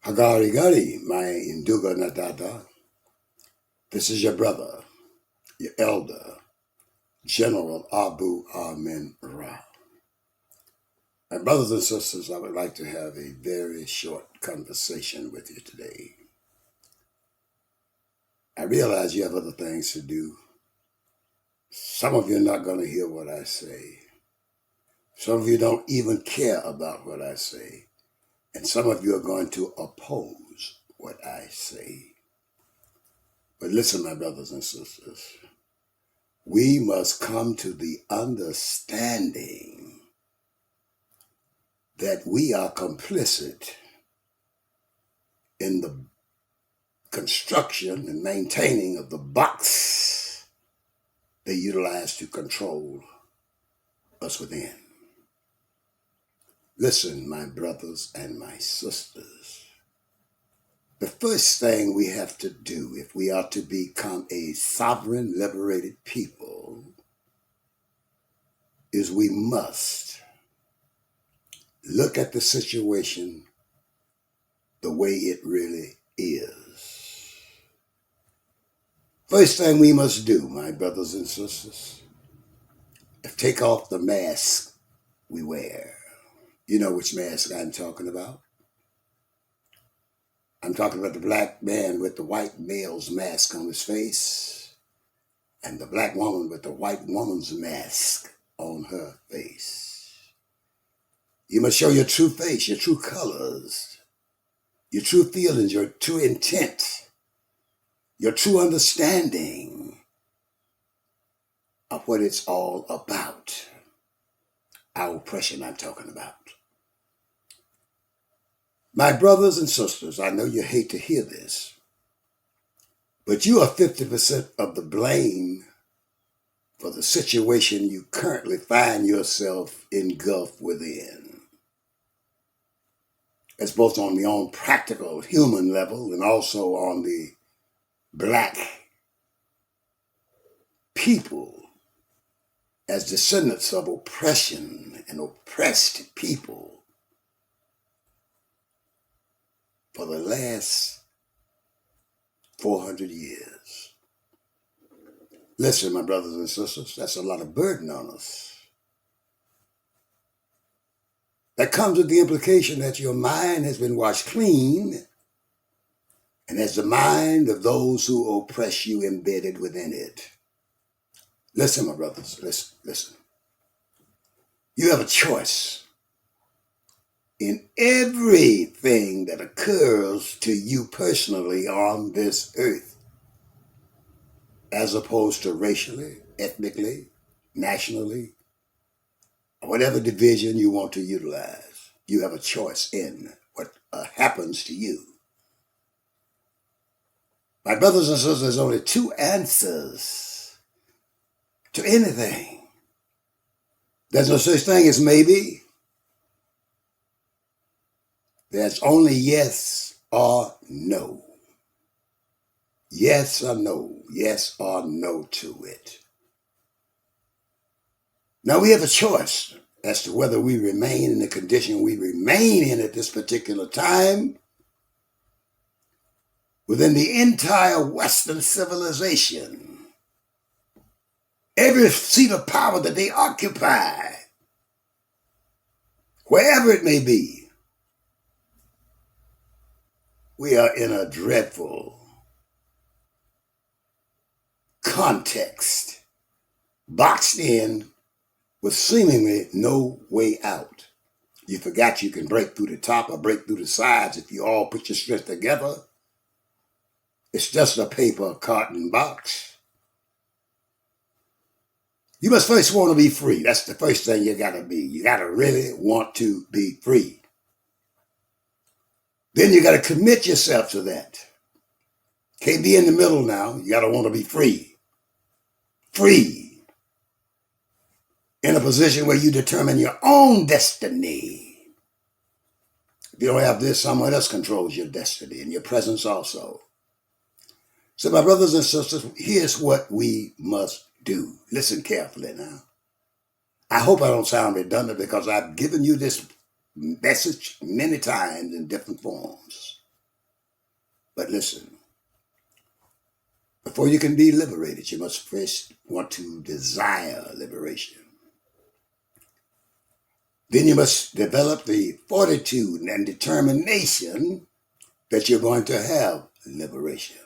Hagari Gari, my Induga Nadada. This is your brother, your elder, General Abu Amen Ra. My brothers and sisters, I would like to have a very short conversation with you today. I realize you have other things to do. Some of you are not going to hear what I say. Some of you don't even care about what I say. And some of you are going to oppose what I say. But listen, my brothers and sisters, we must come to the understanding that we are complicit in the construction and maintaining of the box they utilize to control us within. Listen, my brothers and my sisters, the first thing we have to do if we are to become a sovereign, liberated people is we must look at the situation the way it really is. First thing we must do, my brothers and sisters, is take off the mask we wear. You know which mask I'm talking about. I'm talking about the black man with the white male's mask on his face and the black woman with the white woman's mask on her face. You must show your true face, your true colors, your true feelings, your true intent, your true understanding of what it's all about. Our oppression I'm talking about. My brothers and sisters, I know you hate to hear this, but you are 50% of the blame for the situation you currently find yourself engulfed within. It's both on the own practical human level and also on the black people as descendants of oppression and oppressed people for the last 400 years. Listen, my brothers and sisters, that's a lot of burden on us. That comes with the implication that your mind has been washed clean and has the mind of those who oppress you embedded within it. Listen, my brothers, listen. You have a choice in everything that occurs to you personally on this earth, as opposed to racially, ethnically, nationally, or whatever division you want to utilize. You have a choice in what happens to you. My brothers and sisters, there's only two answers to anything. There's no such thing as maybe. There's only yes or no. Yes or no. Yes or no to it. Now we have a choice as to whether we remain in the condition we remain in at this particular time within the entire Western civilization. Every seat of power that they occupy, wherever it may be, we are in a dreadful context, boxed in with seemingly no way out. You forgot you can break through the top or break through the sides if you all put your strength together. It's just a paper carton box. You must first want to be free. That's the first thing you gotta be. You gotta really want to be free. Then you gotta commit yourself to that. Can't be in the middle now. You gotta want to be free. Free. In a position where you determine your own destiny. If you don't have this, someone else controls your destiny and your presence also. So my brothers and sisters, here's what we must do. Listen carefully now. I hope I don't sound redundant because I've given you this message many times in different forms. But listen, before you can be liberated, you must first want to desire liberation. Then you must develop the fortitude and determination that you're going to have liberation.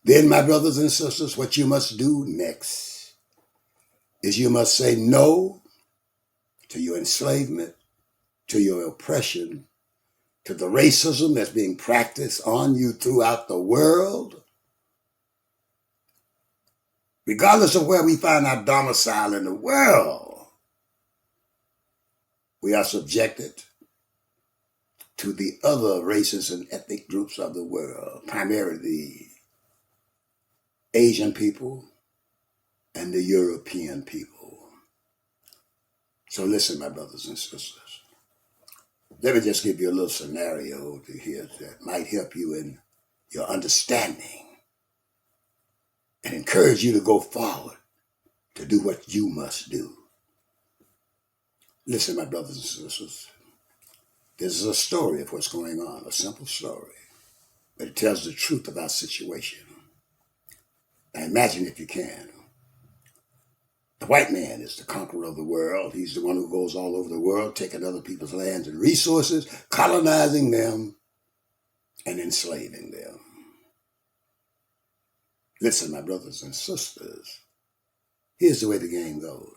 Then, my brothers and sisters, what you must do next is you must say no to your enslavement, to your oppression, to the racism that's being practiced on you throughout the world. Regardless of where we find our domicile in the world, we are subjected to the other races and ethnic groups of the world, primarily the Asian people and the European people. So listen, my brothers and sisters. Let me just give you a little scenario to hear that might help you in your understanding and encourage you to go forward to do what you must do. Listen, my brothers and sisters. This is a story of what's going on, a simple story, but it tells the truth of our situation. Now imagine, if you can, the white man is the conqueror of the world. He's the one who goes all over the world, taking other people's lands and resources, colonizing them, and enslaving them. Listen, my brothers and sisters, here's the way the game goes.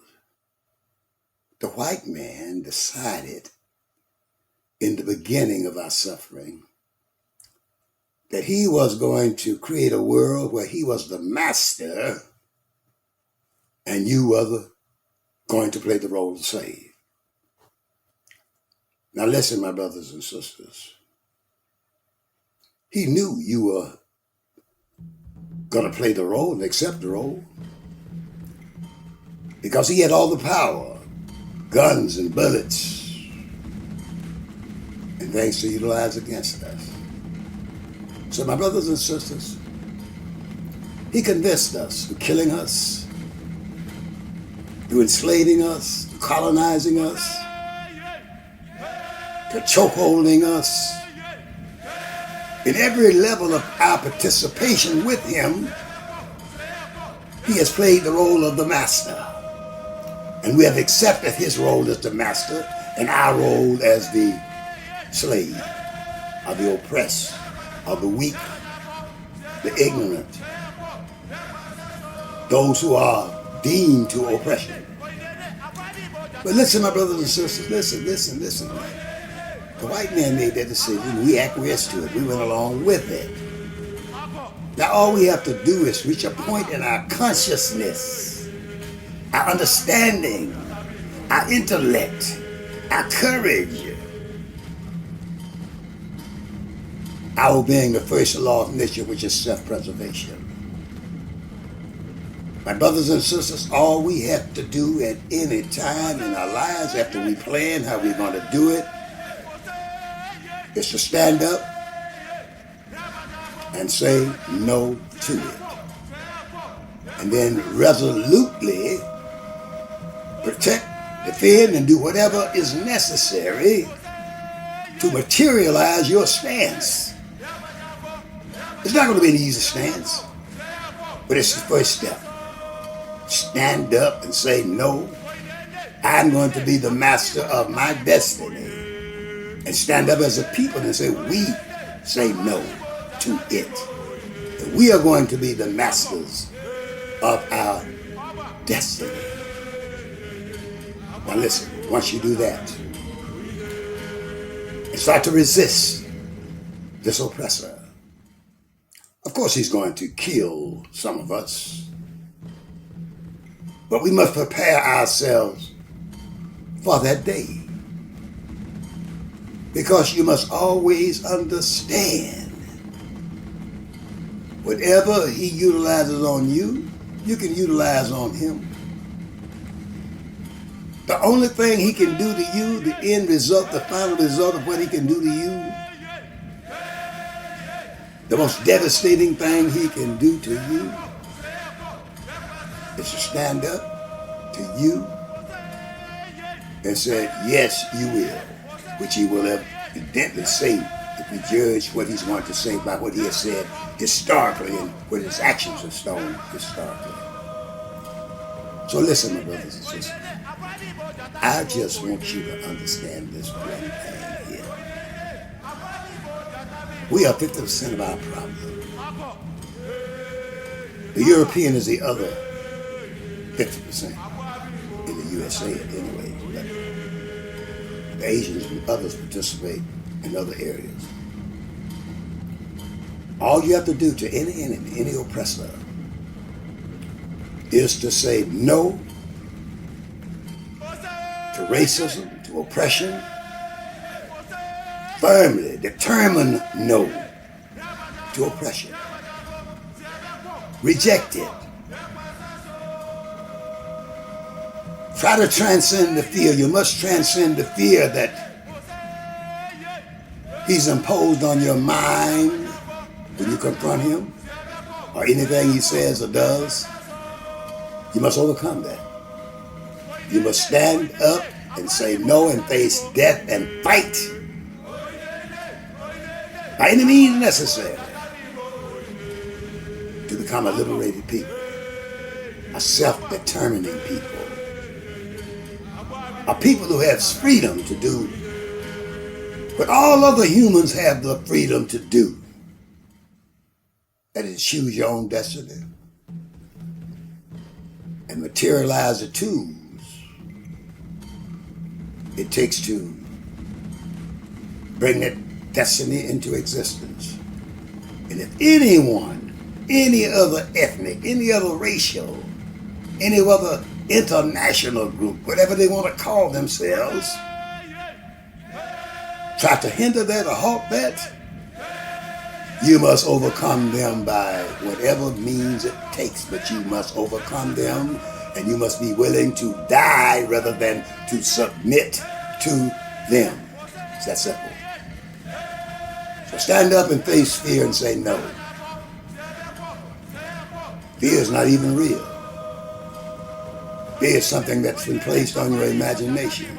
The white man decided in the beginning of our suffering that he was going to create a world where he was the master and you were going to play the role of slave. Now listen, my brothers and sisters. He knew you were going to play the role and accept the role because he had all the power, guns and bullets, and things to utilize against us. So my brothers and sisters, he convinced us through killing us, through enslaving us, through colonizing us, to chokeholding us. In every level of our participation with him, he has played the role of the master. And we have accepted his role as the master and our role as the slave, of the oppressed, of the weak, the ignorant, those who are deemed to oppression. But listen, my brothers and sisters, listen. The white man made that decision. We acquiesced to it. We went along with it. Now all we have to do is reach a point in our consciousness, our understanding, our intellect, our courage, our obeying the first law of nature, which is self-preservation. My brothers and sisters, all we have to do at any time in our lives after we plan how we're going to do it is to stand up and say no to it. And then resolutely protect, defend, and do whatever is necessary to materialize your stance. It's not going to be an easy stance, but it's the first step. Stand up and say, no, I'm going to be the master of my destiny. And stand up as a people and say, we say no to it. And we are going to be the masters of our destiny. Now listen, once you do that, and start to resist this oppressor, of course he's going to kill some of us, but we must prepare ourselves for that day. Because you must always understand, whatever he utilizes on you, you can utilize on him. The only thing he can do to you, the end result, the final result of what he can do to you, the most devastating thing he can do to you is to stand up to you and say, yes, you will, which he will evidently say if we judge what he's going to say by what he has said historically and what his actions have shown historically. So listen, my brothers and sisters. I just want you to understand this one thing here. We are 50% of our problem. The European is the other 50% in the USA at any rate. But the Asians and others participate in other areas. All you have to do to any enemy, any oppressor, is to say no to racism, to oppression, firmly, determine no to oppression. Reject it. Try to transcend the fear. You must transcend the fear that he's imposed on your mind when you confront him or anything he says or does. You must overcome that. You must stand up and say no and face death and fight by any means necessary to become a liberated people, a self-determining people, a people who have freedom to do what all other humans have the freedom to do. That is, choose your own destiny and materialize the tools it takes to bring that destiny into existence. And if anyone, any other ethnic, any other racial, any other international group, whatever they want to call themselves, try to hinder that or halt that, you must overcome them by whatever means it takes, but you must overcome them, and you must be willing to die rather than to submit to them. It's that simple. So stand up and face fear and say no. Fear is not even real. Fear is something that's been placed on your imagination.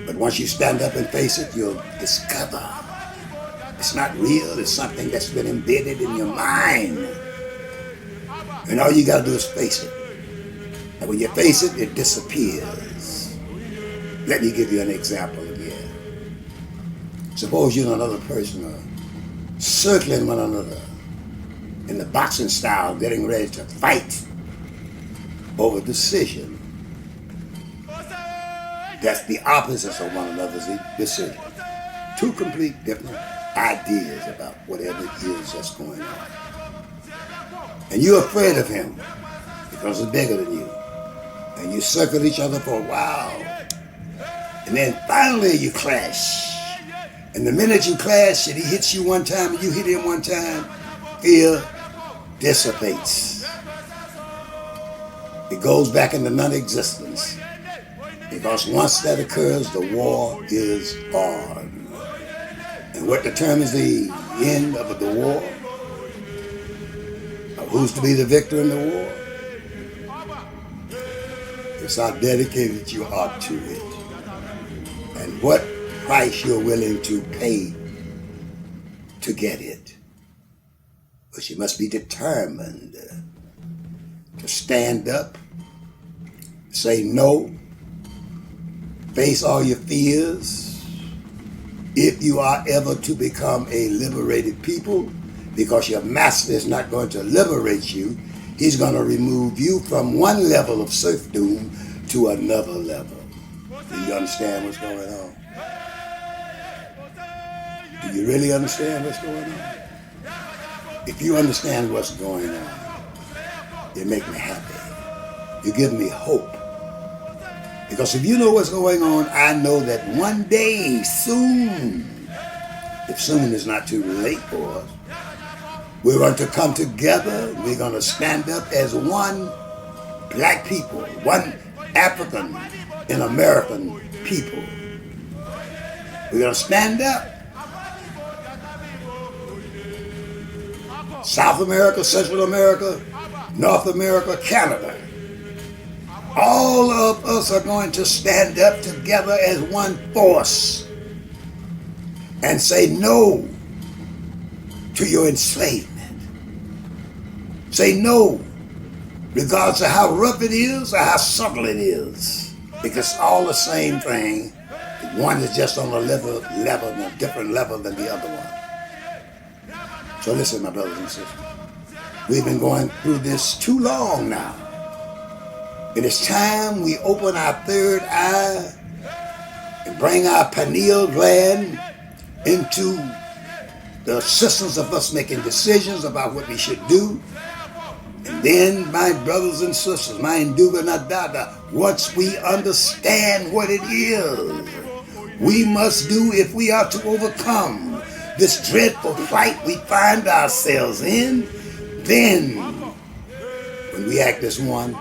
But once you stand up and face it, you'll discover it's not real. It's something that's been embedded in your mind. And all you got to do is face it. And when you face it, it disappears. Let me give you an example again. Suppose you and another person are circling one another in the boxing style, getting ready to fight over decision. That's the opposites of one another's decision. Two complete different ideas about whatever it is that's going on. And you're afraid of him because he's bigger than you. And you circle each other for a while. And then finally you clash. And the minute you clash and he hits you one time and you hit him one time, fear dissipates. It goes back into non-existence. Because once that occurs, the war is on. And what determines the end of the war? Or who's to be the victor in the war? It's how dedicated you are to it. And what price you're willing to pay to get it. But you must be determined to stand up, say no, face all your fears. If you are ever to become a liberated people, because your master is not going to liberate you, he's going to remove you from one level of serfdom to another level. Do you understand what's going on? Do you really understand what's going on? If you understand what's going on, you make me happy. You give me hope. Because if you know what's going on, I know that one day, soon, if soon is not too late for us, we're going to come together. We're going to stand up as one black people, one African and American people. We're going to stand up. South America, Central America, North America, Canada. All of us are going to stand up together as one force and say no to your enslavement. Say no, regardless of how rough it is or how subtle it is, because it's all the same thing. One is just on a a different level than the other one. So listen, my brothers and sisters, we've been going through this too long now. It is time we open our third eye and bring our pineal gland into the systems of us making decisions about what we should do. And then, my brothers and sisters, my Nduga Nadada, once we understand what it is we must do if we are to overcome this dreadful fight we find ourselves in, then when we act as one,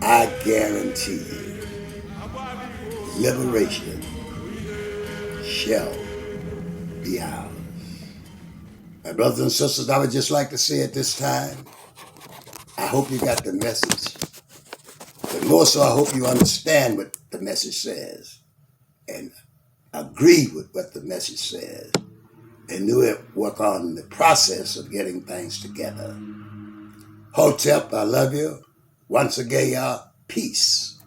I guarantee you, liberation shall be ours. My brothers and sisters, I would just like to say at this time, I hope you got the message. But more so, I hope you understand what the message says and agree with what the message says and do it, work on the process of getting things together. Hotep, I love you. Once again, y'all, peace.